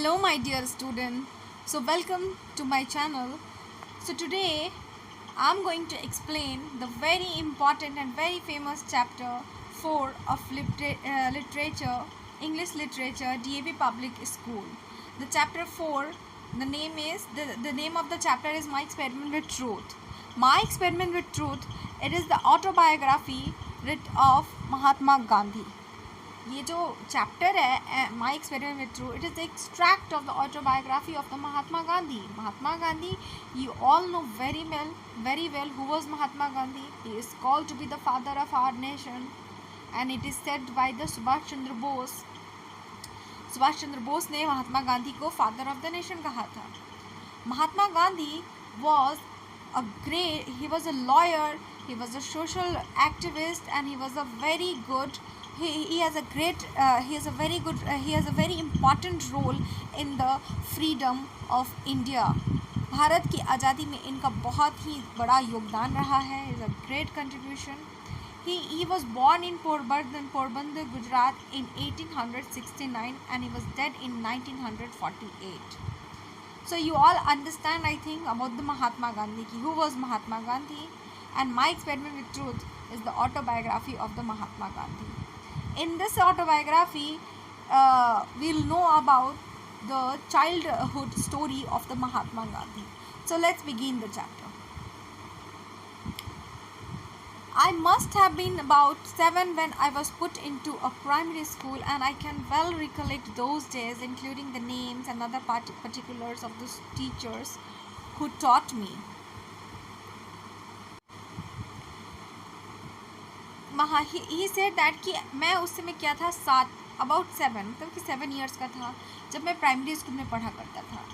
Hello my dear student. So welcome to my channel. So today I'm going to explain the very important and very famous chapter 4 of literature, English literature, DAV Public School. The chapter 4, the name of the chapter is My Experiment with Truth. My Experiment with Truth, it is the autobiography of Mahatma Gandhi. ये जो chapter है my experiment with true, it is the extract of the autobiography of the Mahatma Gandhi. You all know very well who was Mahatma Gandhi. He is called to be the father of our nation, and it is said by the Subhash Chandra Bose ने महात्मा गांधी को father of the nation कहा था. Mahatma Gandhi he was a lawyer, he was a social activist, and he was a very good he has a very important role in the freedom of India. Bharat की आज़ादी में इनका बहुत ही बड़ा योगदान रहा है. is a great contribution. He was born in Porbandar, Gujarat in 1869, and he was dead in 1948. So you all understand, I think, about the Mahatma Gandhi. Who was Mahatma Gandhi? And My Experiment with Truth is the autobiography of the Mahatma Gandhi. In this autobiography, we'll know about the childhood story of the Mahatma Gandhi. So let's begin the chapter. I must have been about 7 when I was put into a primary school, and I can well recollect those days, including the names and other particulars of the teachers who taught me. He said that कि मैं उस समय क्या था, 7 मतलब कि 7 years का था जब मैं प्राइमरी स्कूल में पढ़ा करता था.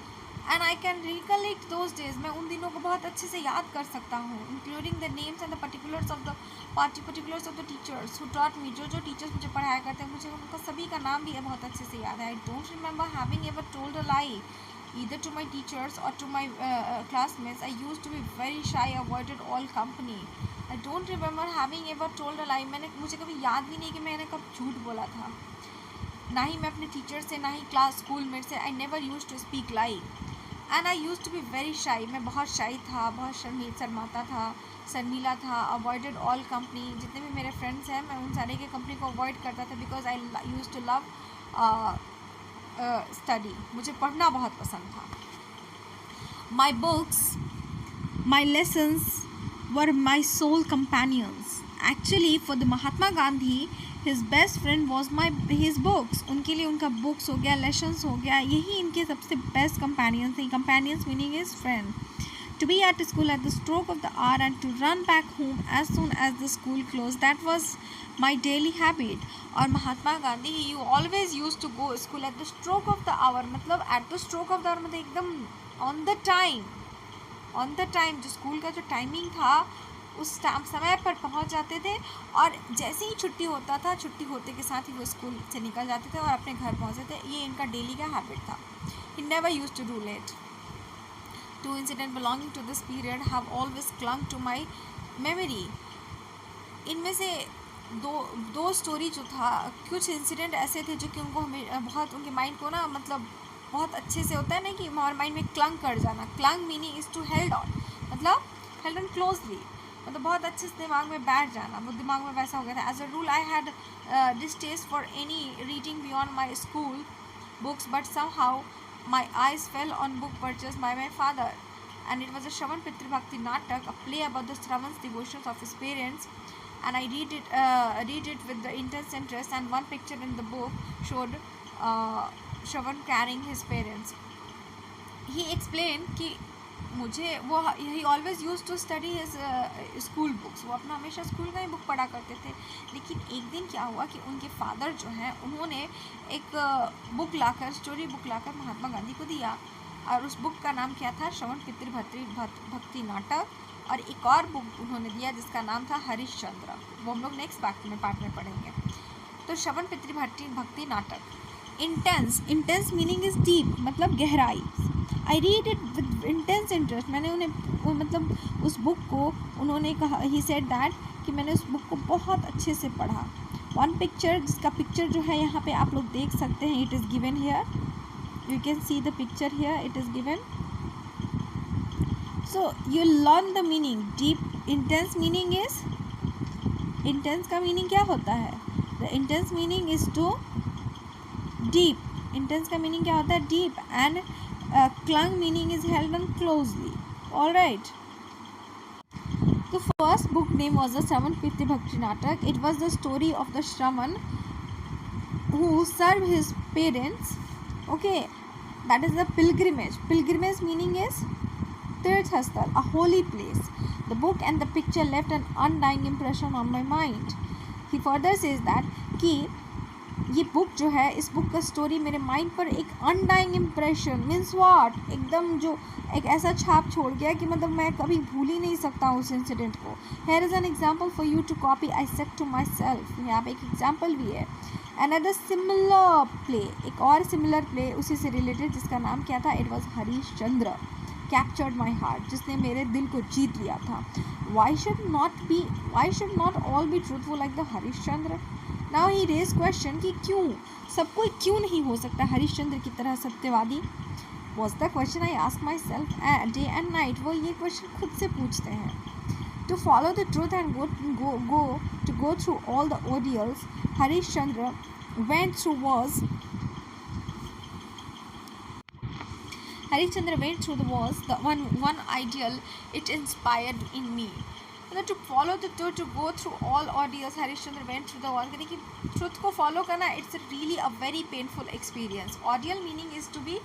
And I can recollect those days, मैं उन दिनों को बहुत अच्छे से याद कर सकता हूँ, including the names and the particulars of the teachers who taught me. जो टीचर्स मुझे पढ़ाया करते हैं, मुझे उनका सभी का नाम भी बहुत अच्छे से याद है. I don't remember having ever told a lie either to my teachers or to my classmates. I used to be very shy, avoided all company. I don't remember having ever told a lie. मुझे कभी याद भी नहीं कि मैंने कब झूठ बोला था, ना ही मैं अपने टीचर से, ना ही स्कूल मेट से. I never use to speak lie and I use to be very shy. मैं बहुत शाई था, बहुत शर्मीला था. अवॉइडेड ऑल कंपनी, जितने भी मेरे फ्रेंड्स हैं मैं उन सारे के कंपनी को अवॉइड करता था. Because I use to love study, मुझे पढ़ना बहुत पसंद था. My books, my lessons were my sole companions. Actually for the Mahatma Gandhi his best friend was his books. उनके लिए उनका बुक्स हो गया, लेसन्स हो गया, यही इनके सबसे बेस्ट कंपेनियंस थे. Companions meaning is friend. To be at school at the stroke of the hour and to run back home as soon as the school closed, that was my daily habit. और Mahatma Gandhi, you always used to go school at the stroke of the hour. मतलब at the stroke of the hour मतलब एकदम on the time. जो school का जो timing था उस समय पर पहुंच जाते थे, और जैसे ही छुट्टी होता था, छुट्टी होते के साथ ही वो स्कूल से निकल जाते थे और अपने घर पहुंचते थे. ये इनका डेली का हैबिट था. He never used to do late. 2 incidents belonging to this period have always clung to my memory. इनमें से दो स्टोरी जो था, कुछ इंसिडेंट ऐसे थे जो कि उनको हमें बहुत, उनके माइंड को ना, मतलब बहुत अच्छे से होता है ना कि हमारे माइंड में क्लंग कर जाना. Clung meaning is to held on, मतलब हेल्ड ऑन क्लोजली, मतलब बहुत अच्छे से दिमाग में बैठ जाना. वो दिमाग में वैसा हो गया था. As a rule I had distaste for any reading beyond my school books, but somehow my eyes fell on book purchased by my father, and it was a Shravan Pitri Bhakti Natak, a play about the Shravan's devotions of his parents, and I read it with the intense interest, and one picture in the book showed Shravan carrying his parents. He explained कि मुझे वो ही always use to study his school books. वो अपना हमेशा school का ही book पढ़ा करते थे. लेकिन एक दिन क्या हुआ कि उनके फादर जो हैं, उन्होंने एक बुक लाकर, स्टोरी बुक लाकर महात्मा गांधी को दिया, और उस बुक का नाम क्या था, श्रवण पितृ भक्ति नाटक. और एक और बुक उन्होंने दिया जिसका नाम था हरिश्चंद्र. वो हम लोग नेक्स्ट पार्ट में पढ़ेंगे. तो श्रवण पितृ भक्ति नाटक. इंटेंस मीनिंग इज़ डीप, मतलब गहराई. I read it with intense interest. मैंने उन्हें मतलब उस बुक को, उन्होंने कहा, ही सेड दैट कि मैंने उस बुक को बहुत अच्छे से पढ़ा. वन पिक्चर, जिसका पिक्चर जो है यहाँ पे आप लोग देख सकते हैं, it is given here. You can see the picture here, it is given. So you learn the meaning. Deep, intense meaning is, intense का meaning क्या होता है? The intense meaning is to deep. Intense का meaning क्या होता है? Deep. And clung meaning is held on closely. All right. The first book name was the Shravan Bhakti Natak. It was the story of the Shravan who served his parents. Okay, that is the pilgrimage. Pilgrimage meaning is Tirthasthal, a holy place. The book and the picture left an undying impression on my mind. He further says that कि ये book जो है, इस book का story मेरे mind पर एक undying impression means what, एकदम जो एक ऐसा छाप छोड़ गया कि मतलब मैं कभी भूल ही नहीं सकता उस इंसिडेंट को. Here is an example for you to copy. I said to myself. यहाँ पे एक एग्जाम्पल भी है. अनदर सिमिलर प्ले, एक और सिमिलर प्ले उसी से रिलेटेड जिसका नाम क्या था? It was Harish Chandra. Captured my heart, जिसने मेरे दिल को जीत लिया था. Why should not all be truthful like the Harish Chandra? Now he raise question कि क्यों सब कोई क्यों नहीं हो सकता हरिश्चंद्र की तरह सत्यवादी. Was the question I ask myself day and night. वो ये क्वेश्चन खुद से पूछते हैं. To follow the truth and go through all the ordeals Harishchandra went through was the one ideal it inspired in me. मतलब to follow the truth, to go through all ordeals Harishchandra went through the world. यानी कि truth को follow करना it's really a very painful experience. Ordeal meaning is to be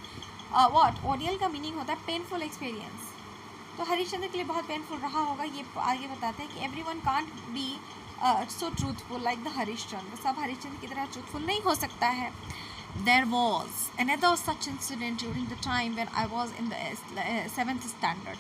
what? Ordeal का meaning होता है painful experience. तो हरिश्चंद्र के लिए बहुत पेनफुल रहा होगा. ये आगे बताते हैं कि everyone can't be so truthful like the Harishchandra. सब हरिश्चंद्र की तरह ट्रूथफुल नहीं हो सकता है. There was another such incident during the time when I was in the 7th standard.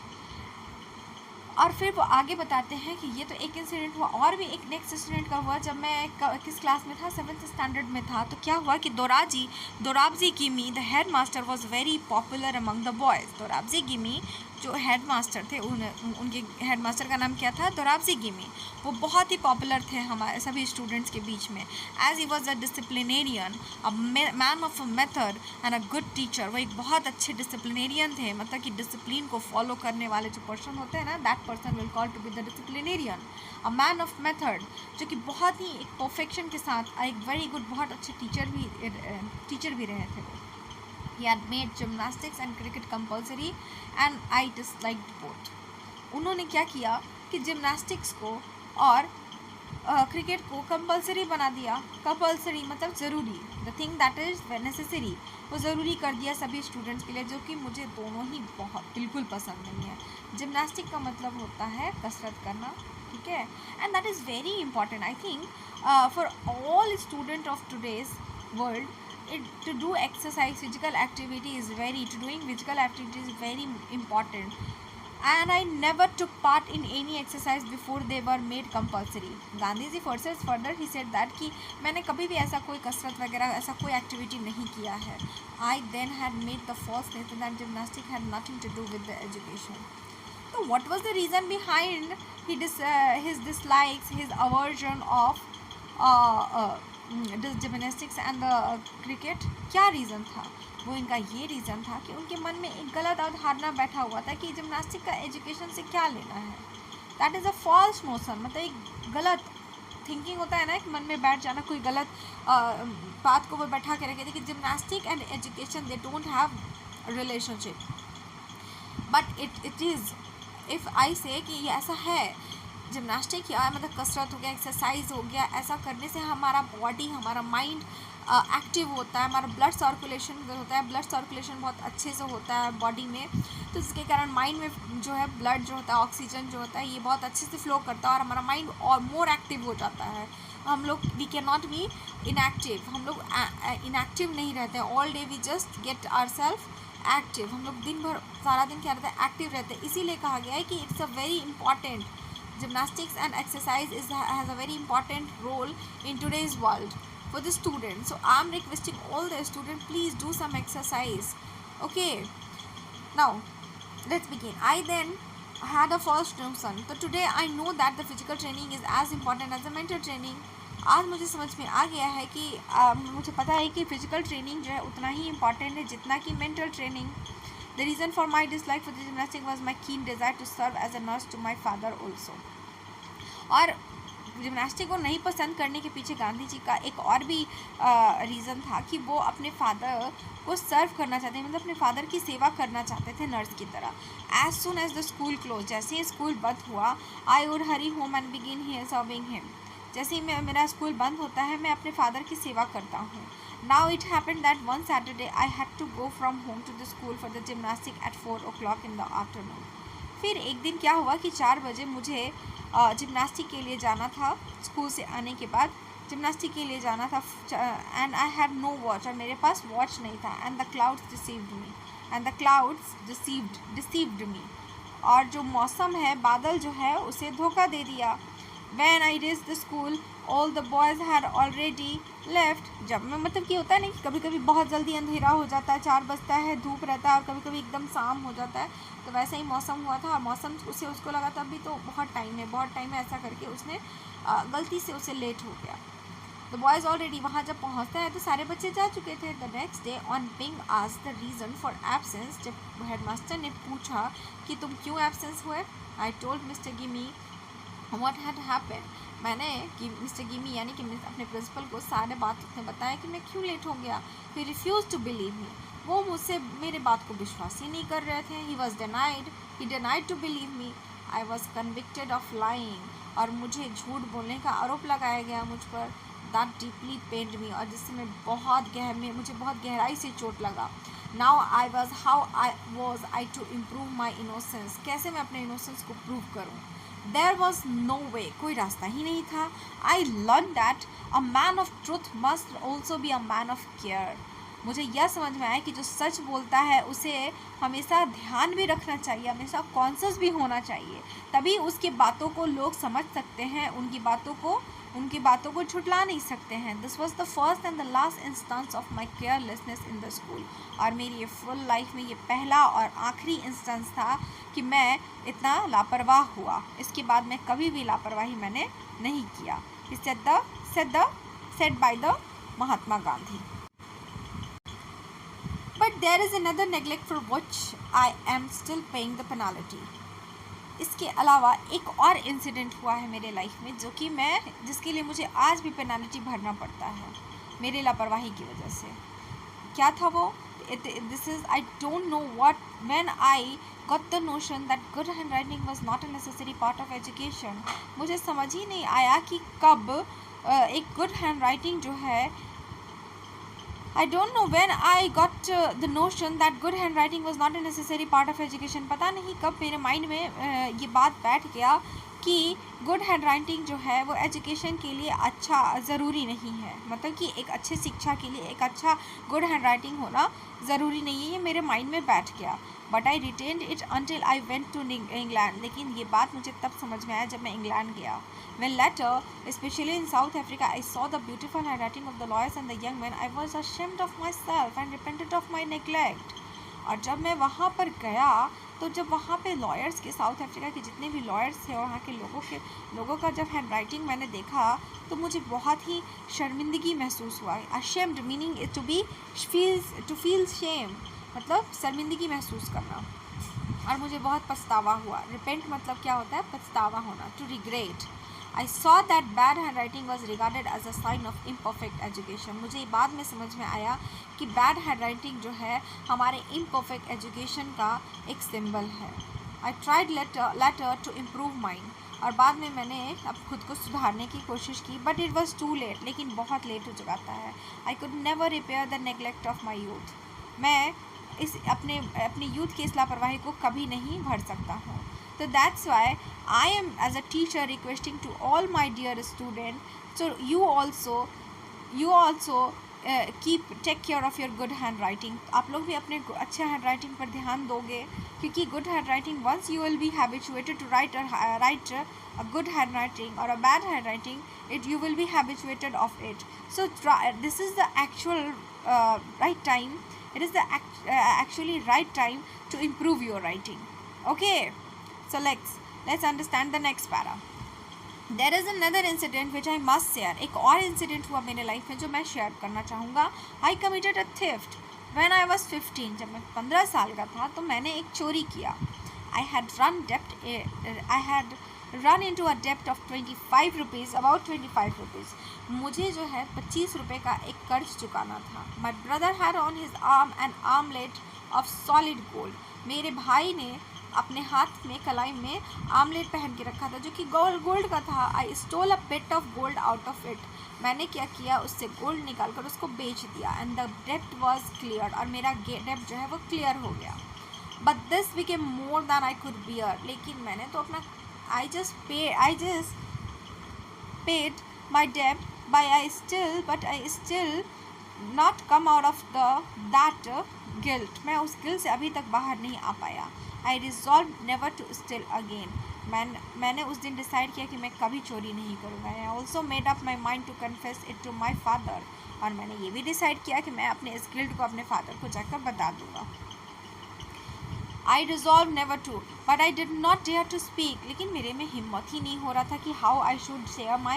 और फिर वो आगे बताते हैं कि ये तो एक इंसिडेंट हुआ, और भी एक नेक्स्ट इंसिडेंट का हुआ जब मैं किस क्लास में था? 7th स्टैंडर्ड में था. तो क्या हुआ कि Dorabji gimme the head master was very popular among the boys. Dorabji gimme जो हेड मास्टर थे, उनके हेड मास्टर का नाम क्या था? दोराबजी गिमी. वो बहुत ही पॉपुलर थे हमारे सभी स्टूडेंट्स के बीच में. As he was a disciplinarian, a man of method and a good teacher. वो एक बहुत अच्छे डिसिप्लिनेरियन थे. मतलब कि डिसिप्लिन को फॉलो करने वाले जो पर्सन होते हैं ना, that person will call to be the disciplinarian. A man of method, जो कि बहुत ही एक परफेक्शन के साथ एक वेरी गुड, बहुत अच्छे टीचर भी रहे थे. He had made gymnastics and cricket compulsory and I disliked both. उन्होंने क्या किया कि जिम्नास्टिक्स को और क्रिकेट को कंपलसरी बना दिया. कंपलसरी मतलब ज़रूरी, the thing that is necessary, वो ज़रूरी कर दिया सभी स्टूडेंट्स के लिए, जो कि मुझे दोनों ही बिल्कुल पसंद नहीं है. जिम्नास्टिक का मतलब होता है कसरत करना, ठीक है, and that is very important I think for all student of today's world. To do exercise, physical activity is very important. And I never took part in any exercise before they were made compulsory. Gandhi ji further he said that कि मैंने कभी भी ऐसा कोई कसरत वगैरह ऐसा कोई एक्टिविटी नहीं किया है. I then had made the false statement that gymnastics had nothing to do with the education. So what was the reason behind his dislikes, his aversion of gymnastics and the cricket? क्या reason था? वो इनका ये reason था कि उनके मन में एक गलत अवधारणा बैठा हुआ था कि जिम्नास्टिक का एजुकेशन से क्या लेना है. That is a false notion. मतलब एक गलत थिंकिंग होता है ना, एक मन में बैठ जाना, कोई गलत बात को वो बैठा के रखे थे कि gymnastic and education they don't have relationship. But it is, if I से कि ये ऐसा है. जिम्नास्टिक या मतलब कसरत हो गया, एक्सरसाइज हो गया, ऐसा करने से हमारा बॉडी, हमारा माइंड एक्टिव होता है, हमारा ब्लड सर्कुलेशन होता है, ब्लड सर्कुलेशन बहुत अच्छे से होता है बॉडी में. तो इसके कारण माइंड में जो है ब्लड जो होता है, ऑक्सीजन जो होता है, ये बहुत अच्छे से फ्लो करता है और हमारा माइंड और मोर एक्टिव हो जाता है. हम लोग we can not be inactive. हम लोग इनएक्टिव नहीं रहते हैं. All day we just get our self active. हम लोग दिन भर सारा दिन क्या रहता है? एक्टिव रहते हैं. इसीलिए कहा गया है कि it's a very important. Gymnastics and exercise has a very important role in today's world for the students. So I'm requesting all the students, please do some exercise. Okay, now let's begin. I then had a first notion. So today I know that the physical training is as important as the mental training. आज मुझे समझ में आ गया है कि मुझे पता है कि फिजिकल ट्रेनिंग जो है उतना ही इम्पॉर्टेंट है जितना कि mental training. The reason for my dislike for the gymnastic was my keen desire to serve as a nurse to my father also. और जिमनास्टिक को नहीं पसंद करने के पीछे गांधी जी का एक और भी रीज़न था कि वो अपने फादर को सर्व करना चाहते हैं, मतलब अपने फादर की सेवा करना चाहते थे नर्स की तरह. As soon as the school close, जैसे ही स्कूल बंद हुआ, I would hurry home and begin here serving him. जैसे ही मेरा स्कूल बंद होता है, मैं अपने फादर की सेवा करता हूँ. Now it happened that one Saturday I had to go from home to the school for the gymnastic at 4 o'clock in the afternoon. फिर एक दिन क्या हुआ कि 4 बजे मुझे जिमनास्टिक के लिए जाना था. स्कूल से आने के बाद जिमनास्टिक के लिए जाना था, and I had no watch, और मेरे पास वॉच नहीं था. And the clouds deceived me. और जो मौसम है, बादल जो है, उसे धोखा दे दिया. When I reached the school, all the boys had already left. जब मैं, मतलब कि होता है नहीं कि कभी कभी बहुत जल्दी अंधेरा हो जाता है, 4 बजता है, धूप रहता है, और कभी कभी एकदम शाम हो जाता है. तो वैसे ही मौसम हुआ था, और मौसम उसको लगा था अभी तो बहुत टाइम है, ऐसा करके उसने गलती से उसे लेट हो गया. द बॉयज़ ऑलरेडी, वहाँ जब पहुँचता है तो सारे बच्चे जा चुके थे. The next day on being asked the reason for absence, जब हेडमास्टर ने पूछा कि तुम क्यों एब्सेंस हुए, I told mister Gimi what had happened. मैंने कि मिस्टर गिमी यानी कि अपने प्रिंसिपल को सारे बात उसने बताया कि मैं क्यों लेट हो गया. He refused to believe me. वो मुझसे मेरे बात को विश्वास ही नहीं कर रहे थे. He denied to believe me. I was convicted of lying. और मुझे झूठ बोलने का आरोप लगाया गया मुझ पर. That deeply pained me. और जिससे मुझे बहुत गहराई से चोट लगा. Now how was I to improve my innocence. कैसे मैं अपने इनोसेंस को प्रूव करूँ. There was no way, कोई रास्ता ही नहीं था. I learned that a man of truth must also be a man of care. मुझे यह समझ में आया कि जो सच बोलता है उसे हमेशा ध्यान भी रखना चाहिए, हमेशा कॉन्शियस भी होना चाहिए, तभी उसकी बातों को लोग समझ सकते हैं, उनकी बातों को छुटला नहीं सकते हैं. This was the first and the last instance of my carelessness in the school. और मेरी ये फुल लाइफ में ये पहला और आखिरी इंस्टेंस था कि मैं इतना लापरवाह हुआ. इसके बाद मैं कभी भी लापरवाही मैंने नहीं किया. Said by the Mahatma Gandhi. But there is another neglect for which I am still paying the penalty. इसके अलावा एक और इंसिडेंट हुआ है मेरे लाइफ में जिसके लिए मुझे आज भी पेनाल्टी भरना पड़ता है मेरी लापरवाही की वजह से. क्या था वो? This is, I don't know when I got the notion that good handwriting was not a necessary part of education. मुझे समझ ही नहीं आया कि कब एक good handwriting जो है, I don't know when I got the notion that good handwriting was not a necessary part of education. पता नहीं कब मेरे माइंड में ये बात बैठ गया कि गुड हैंडराइटिंग जो है वो एजुकेशन के लिए अच्छा ज़रूरी नहीं है, मतलब कि एक अच्छे शिक्षा के लिए एक अच्छा गुड हैंडराइटिंग होना ज़रूरी नहीं है. ये मेरे माइंड में बैठ गया. But I retained it until I went to England. लेकिन ये बात मुझे तब समझ में आया जब मैं इंग्लैंड गया. When later, especially in South Africa, I saw the beautiful handwriting of the lawyers and the young men, I was ashamed of myself and repented of my neglect. और जब मैं वहाँ पर गया तो जब वहाँ पे लॉयर्स के, साउथ अफ्रीका के जितने भी लॉयर्स थे और वहाँ के लोगों का जब हैंडराइटिंग मैंने देखा तो मुझे बहुत ही शर्मिंदगी महसूस हुआ. Ashamed meaning to feel shame, मतलब शर्मिंदगी महसूस करना. और मुझे बहुत पछतावा हुआ. रिपेंट मतलब क्या होता है? पछतावा होना. To regret. I saw that bad handwriting was regarded as a sign of imperfect education. मुझे बाद में समझ में आया कि bad handwriting जो है हमारे imperfect education का एक symbol है. I tried later to improve mine. और बाद में मैंने अब खुद को सुधारने की कोशिश की. But it was too late. लेकिन बहुत लेट हो चुका था. I could never repair the neglect of my youth. मैं अपने यूथ की इस लापरवाही को कभी नहीं भर सकता हूँ. So that's why I am as a teacher requesting to all my dear students, so you also take care of your good handwriting. आप लोग भी अपने अच्छे handwriting पर ध्यान दोगे, क्योंकि good handwriting, once you will be habituated to write a good handwriting or a bad handwriting, you will be habituated of it. So this is the actual right time. It is the actually right time to improve your writing. Okay. So let's understand the next para. There is another incident which I must share. एक और incident हुआ मेरे life में जो मैं share करना चाहूँगा। आई committed a theft when I was 15। जब मैं 15 साल का था तो मैंने एक चोरी किया। I had run into a डेप्ट ऑफ 25 रुपीज़, अबाउट 25 रुपीज़। मुझे जो है 25 रुपये का एक कर्ज चुकाना था। My brother had on his arm an armlet of solid gold. मेरे भाई ने अपने हाथ में कलाई में आमलेट पहन के रखा था जो कि गोल्ड का था। I stole a bit of gold out of it. मैंने क्या किया, उससे गोल्ड निकाल कर उसको बेच दिया। एंड द डेप्ट वॉज क्लियर, और मेरा डेप्ट जो है वो क्लियर हो गया। But this became more than I could bear. लेकिन मैंने तो अपना I just paid my debt, but I still not come out of that guilt. मैं उस गिल्ट से अभी तक बाहर नहीं आ पाया। I resolved never to steal again. मैंने उस दिन डिसाइड किया कि मैं कभी चोरी नहीं करूँगा। I also made up my mind to confess it to my father. और मैंने ये भी डिसाइड किया कि मैं अपने इस गिल्ट को अपने फादर को जाकर बता दूँगा। I resolved never to, but I did not dare to speak. लेकिन मेरे में हिम्मत ही नहीं हो रहा था कि how I should share my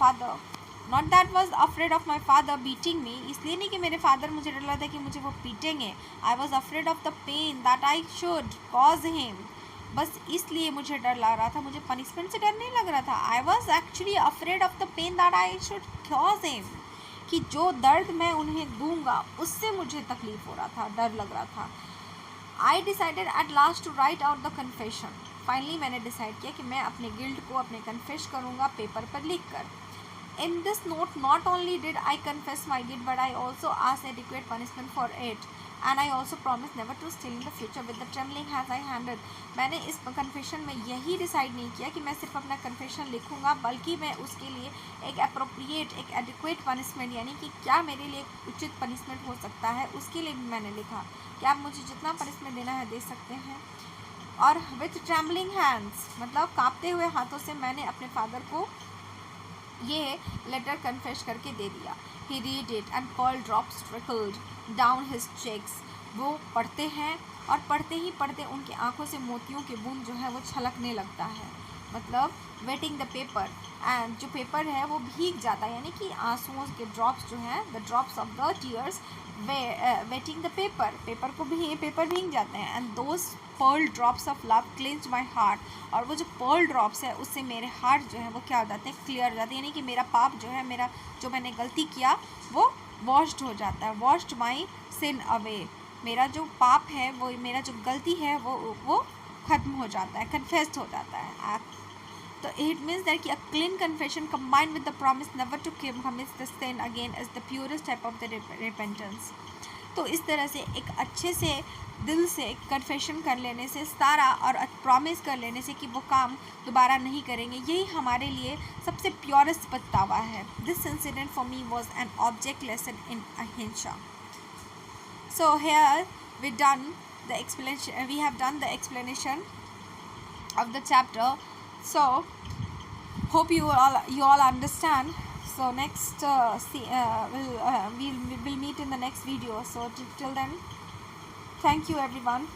father. Not that was afraid of my father beating me. इसलिए नहीं कि मेरे फादर मुझे डर रहा था कि मुझे वो पीटेंगे. I was afraid of the pain that I should cause him. बस इसलिए मुझे डर लग रहा था, मुझे पनिशमेंट से डर नहीं लग रहा था. I was actually afraid of the pain that I should cause him. कि जो दर्द मैं उन्हें दूंगा उससे मुझे तकलीफ हो रहा था, डर लग रहा था. I decided at last to write out the confession. Finally मैंने डिसाइड किया कि मैं अपने गिल्ट को अपने कन्फेस करूँगा पेपर पर लिख कर. In this note, not only did I confess my guilt, but I also asked adequate punishment for it. And I also promised never to steal in the future with the trembling hands I handled. मैंने इस confession में यही decide नहीं किया कि मैं सिर्फ अपना कन्फेशन लिखूँगा, बल्कि मैं उसके लिए एक अप्रोप्रिएट, एक एडिक्वेट पनिशमेंट, यानी कि क्या मेरे लिए उचित पनिशमेंट हो सकता है, उसके लिए भी मैंने लिखा कि आप मुझे जितना पनिशमेंट देना है दे सकते हैं. और विथ ट्रैम्बलिंग हैंड्स, मतलब कांपते हुए हाथों से मैंने अपने फादर को ये लेटर कन्फेस करके दे दिया. He read it and pearl drops trickled down his cheeks. वो पढ़ते हैं और पढ़ते ही पढ़ते उनकी आंखों से मोतियों के बूंद जो है वो छलकने लगता है. मतलब वेटिंग द पेपर, एंड जो पेपर है वो भीग जाता है, यानी कि आंसुओं के ड्रॉप्स जो हैं, the drops of the tears wetting the paper को भी पेपर भीग जाते हैं. And those pearl drops of love clinch my heart. और वो जो पर्ल ड्रॉप्स है उससे मेरे हार्ट जो है वो क्या हो जाते हैं, क्लियर हो जाते हैं, यानी कि मेरा पाप जो है, मेरा जो मैंने गलती किया वो वॉश्ड हो जाता है. वॉश्ड माई सिन अवे. मेरा जो पाप है, वो मेरा जो गलती है वो ख़त्म हो जाता है, कन्फेस्ड हो जाता है. तो इट मीन्स दैट कि a clean confession combined with the promise never to commit the sin again is the purest type of the repentance. तो इस तरह से एक अच्छे से दिल से कन्फेशन कर लेने से सारा, और प्रॉमिस कर लेने से कि वो काम दोबारा नहीं करेंगे, यही हमारे लिए सबसे प्योरेस्ट पछतावा है. This incident for me was an object lesson in अहिंसा. So here we have done the explanation of the chapter. So hope you all understand. So next we'll meet in the next video. So till then, thank you everyone.